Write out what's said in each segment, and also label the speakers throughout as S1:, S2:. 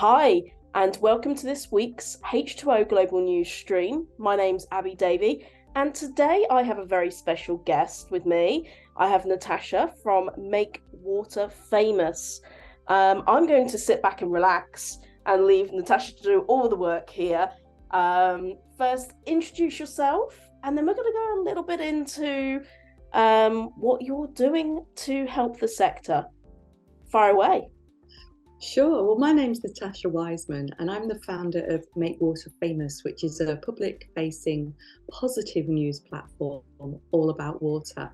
S1: Hi, and welcome to this week's H2O Global News stream. My name's Abby Davey, and today I have a very special guest with me. I have Natasha from Make Water Famous. I'm going to sit back and relax and leave Natasha to do all the work here. First, introduce yourself, and then we're going to go a little bit into what you're doing to help the sector. Fire away.
S2: Sure. Well, my name's Natasha Wiseman, and I'm the founder of Make Water Famous, which is a public-facing positive news platform all about water.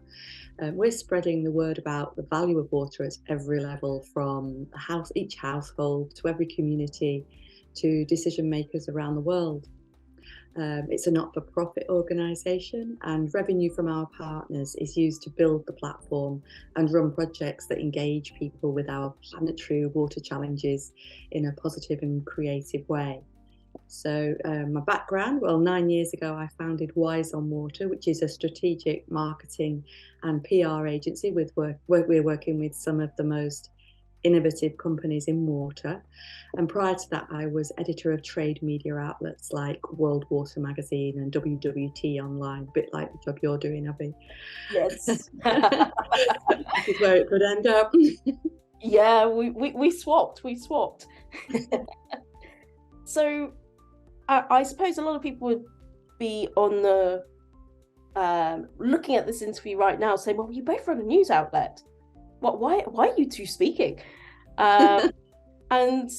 S2: We're spreading the word about the value of water at every level, from each household to every community to decision makers around the world. It's a not-for-profit organisation, and revenue from our partners is used to build the platform and run projects that engage people with our planetary water challenges in a positive and creative way. So my background, well, 9 years ago, I founded Wise on Water, which is a strategic marketing and PR agency where we're working with some of the most innovative companies in water. And prior to that, I was editor of trade media outlets like World Water Magazine and WWT Online, a bit like the job you're doing, Abby.
S1: Yes.
S2: This is where it could end up.
S1: Yeah, we swapped. So I suppose a lot of people would be on the looking at this interview right now saying, well, you both run a news outlet. Why are you two speaking? And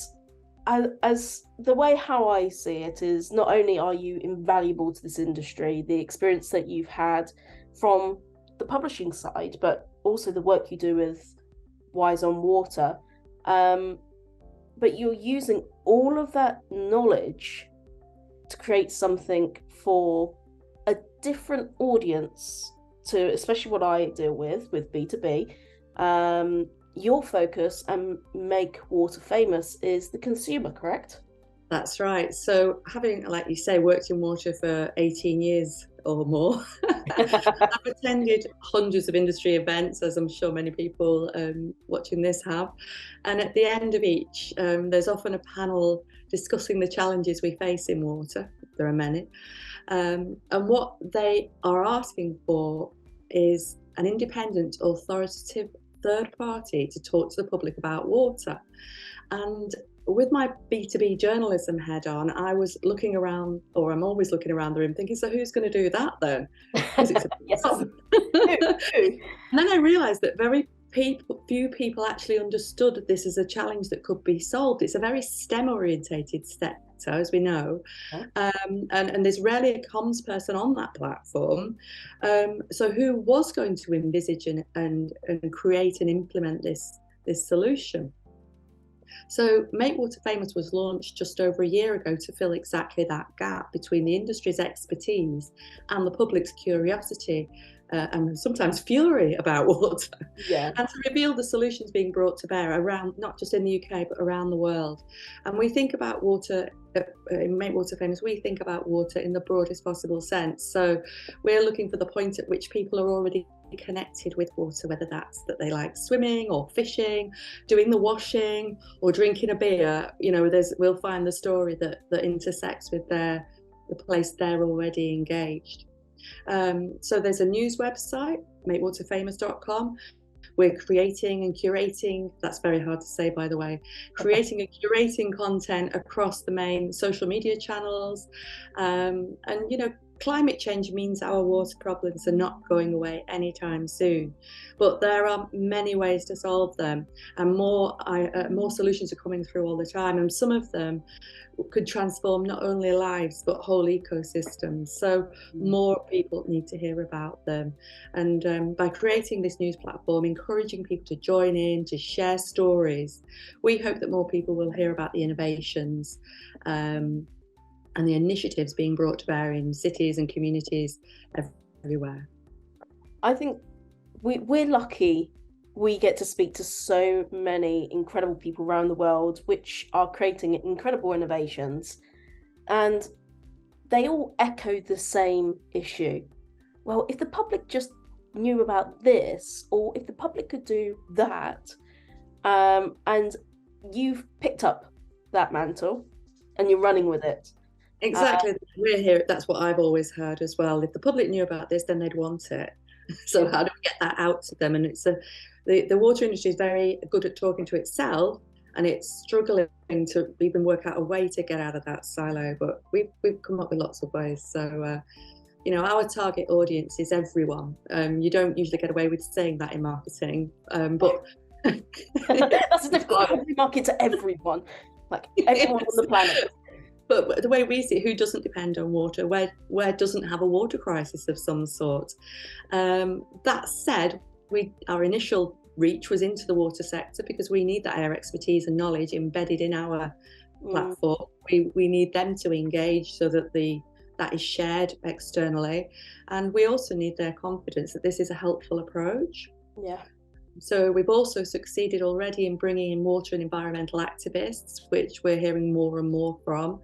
S1: as the way how I see it is, not only are you invaluable to this industry, the experience that you've had from the publishing side, but also the work you do with Wise on Water, but you're using all of that knowledge to create something for a different audience to, especially what I deal with B2B. Your focus and Make Water Famous is the consumer, correct?
S2: That's right. So having, like you say, worked in water for 18 years or more, I've attended hundreds of industry events, as I'm sure many people watching this have. And at the end of each, there's often a panel discussing the challenges we face in water. There are many. And what they are asking for is an independent, authoritative third party to talk to the public about water. And with my B2B journalism head on, I was looking around, or I'm always looking around the room thinking, so who's going to do that then?
S1: Yes.
S2: And then I realised that very few people actually understood this as a challenge that could be solved. It's a very STEM orientated sector, as we know, and there's rarely a comms person on that platform. So who was going to envisage and create and implement this solution? So Make Water Famous was launched just over a year ago to fill exactly that gap between the industry's expertise and the public's curiosity and sometimes fury about water.
S1: Yeah.
S2: And to reveal the solutions being brought to bear around, not just in the UK, but around the world. And we think about water, in Make Water Famous, we think about water in the broadest possible sense. So we're looking for the point at which people are already connected with water, whether that's that they like swimming or fishing, doing the washing or drinking a beer. You know, we'll find the story that intersects with the place they're already engaged. So there's a news website, makewaterfamous.com. We're creating and curating, that's very hard to say, by the way, creating and curating content across the main social media channels. And, you know, climate change means our water problems are not going away anytime soon, but there are many ways to solve them, and more solutions are coming through all the time, and some of them could transform not only lives but whole ecosystems. So more people need to hear about them, and by creating this news platform, encouraging people to join in, to share stories, we hope that more people will hear about the innovations and the initiatives being brought to bear in cities and communities everywhere.
S1: I think we're lucky we get to speak to so many incredible people around the world which are creating incredible innovations, and they all echo the same issue. Well, if the public just knew about this, or if the public could do that, and you've picked up that mantle and you're running with it.
S2: Exactly. We're here. That's what I've always heard as well. If the public knew about this, then they'd want it. So
S1: Yeah.
S2: how do we get that out to them? And the water industry is very good at talking to itself, and it's struggling to even work out a way to get out of that silo. But we've come up with lots of ways. So our target audience is everyone. You don't usually get away with saying that in marketing, but
S1: that's a difficult one. We market to everyone, like everyone on the planet.
S2: But the way we see it, who doesn't depend on water, where doesn't have a water crisis of some sort. That said, our initial reach was into the water sector because we need that air expertise and knowledge embedded in our platform. We need them to engage so that that is shared externally, and we also need their confidence that this is a helpful approach.
S1: Yeah.
S2: So we've also succeeded already in bringing in water and environmental activists, which we're hearing more and more from.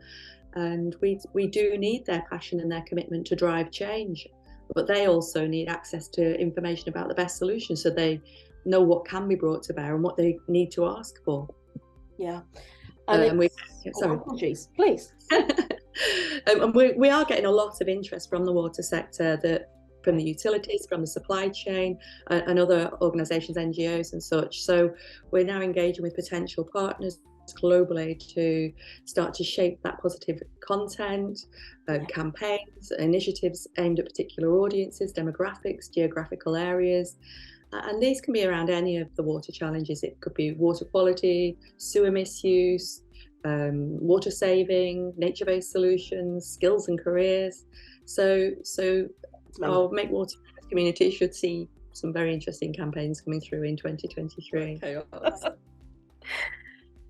S2: And we do need their passion and their commitment to drive change. But they also need access to information about the best solutions so they know what can be brought to bear and what they need to ask for.
S1: Yeah.
S2: And
S1: apologies, please.
S2: And we are getting a lot of interest from the water sector, from the utilities, from the supply chain, and other organisations, NGOs and such. So we're now engaging with potential partners globally to start to shape that positive content, campaigns, initiatives aimed at particular audiences, demographics, geographical areas. And these can be around any of the water challenges. It could be water quality, sewer misuse, water saving, nature-based solutions, skills and careers. So our Make Water community should see some very interesting campaigns coming through in 2023.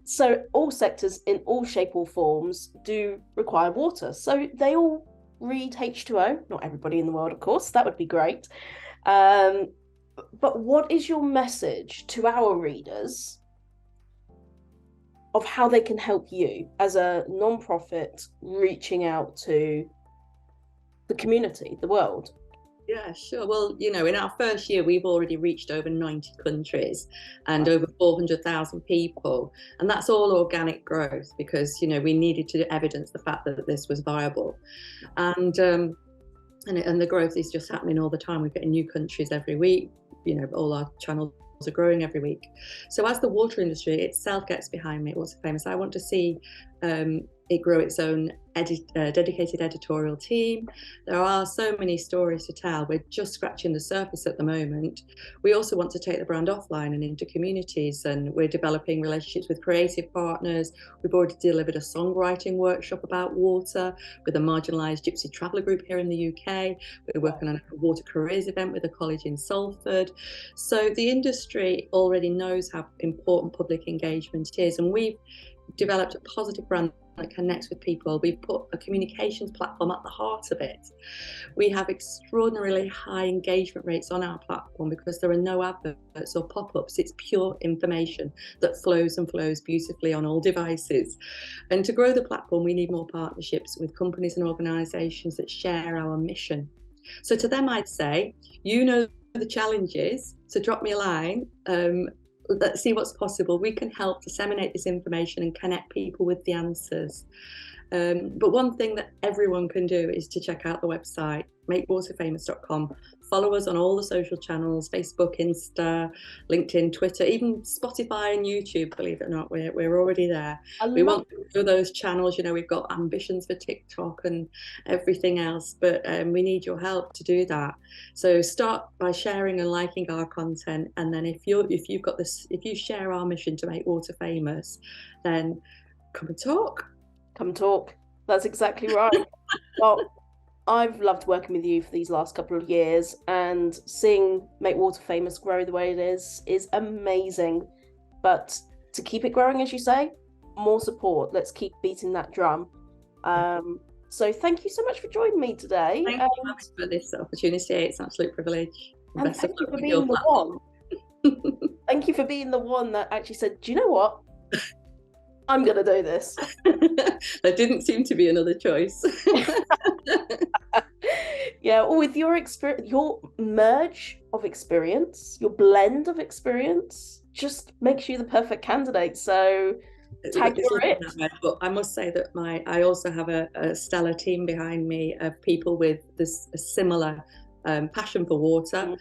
S1: So all sectors in all shape or forms do require water. So they all read H2O. Not everybody in the world, of course. That would be great. But what is your message to our readers of how they can help you as a non-profit reaching out to the community, the world?
S2: Yeah, sure. Well, in our first year, we've already reached over 90 countries and over 400,000 people. And that's all organic growth because, we needed to evidence the fact that this was viable. And the growth is just happening all the time. We're getting new countries every week. All our channels are growing every week. So as the water industry itself gets behind Make Water Famous, I want to see it grow its own dedicated editorial team. There are so many stories to tell. We're just scratching the surface at the moment. We also want to take the brand offline and into communities, and we're developing relationships with creative partners. We've already delivered a songwriting workshop about water with a marginalised gypsy traveller group here in the UK. We're working on a water careers event with a college in Salford. So the industry already knows how important public engagement is, and we've developed a positive brand that connects with people. We've put a communications platform at the heart of it. We have extraordinarily high engagement rates on our platform because there are no adverts or pop-ups. It's pure information that flows and flows beautifully on all devices. And to grow the platform, we need more partnerships with companies and organisations that share our mission. So to them, I'd say, the challenges, so drop me a line. Let's see what's possible. We can help disseminate this information and connect people with the answers. But one thing that everyone can do is to check out the website, makewaterfamous.com. Follow us on all the social channels, Facebook, Insta, LinkedIn, Twitter, even Spotify and YouTube, believe it or not, we're already there. We want to grow those channels. We've got ambitions for TikTok and everything else, but we need your help to do that. So start by sharing and liking our content. And then if you share our mission to make water famous, then come and talk.
S1: Come talk. That's exactly right. Well, I've loved working with you for these last couple of years, and seeing Make Water Famous grow the way it is amazing. But to keep it growing, as you say, more support. Let's keep beating that drum. So thank you so much for joining me today.
S2: Thank you for this opportunity. It's an absolute privilege.
S1: And thank you for being the one. Thank you for being the one that actually said, do you know what? I'm going to do this.
S2: There didn't seem to be another choice.
S1: Yeah, with your experience, your merge of experience, your blend of experience just makes you the perfect candidate. So tag
S2: it's
S1: you're
S2: looking
S1: it.
S2: that way. But I must say that I also have a stellar team behind me of people with this a similar passion for water,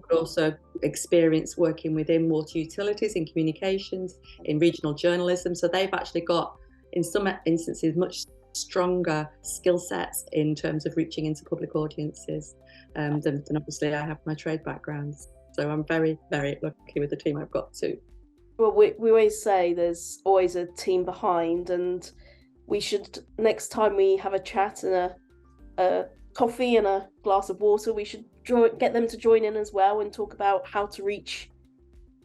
S2: but also experience working within water utilities, in communications, in regional journalism. So they've actually got, in some instances, much stronger skill sets in terms of reaching into public audiences than obviously I have my trade backgrounds. So I'm very, very lucky with the team I've got too.
S1: Well, we always say there's always a team behind, and we should, next time we have a chat and a coffee and a glass of water, we should get them to join in as well and talk about how to reach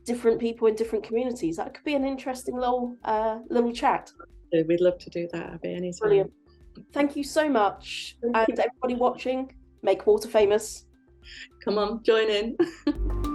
S1: different people in different communities. That could be an interesting little chat.
S2: We'd love to do that, Abby, anytime.
S1: Brilliant. Thank you so much. And everybody watching, make water famous.
S2: Come on, join in.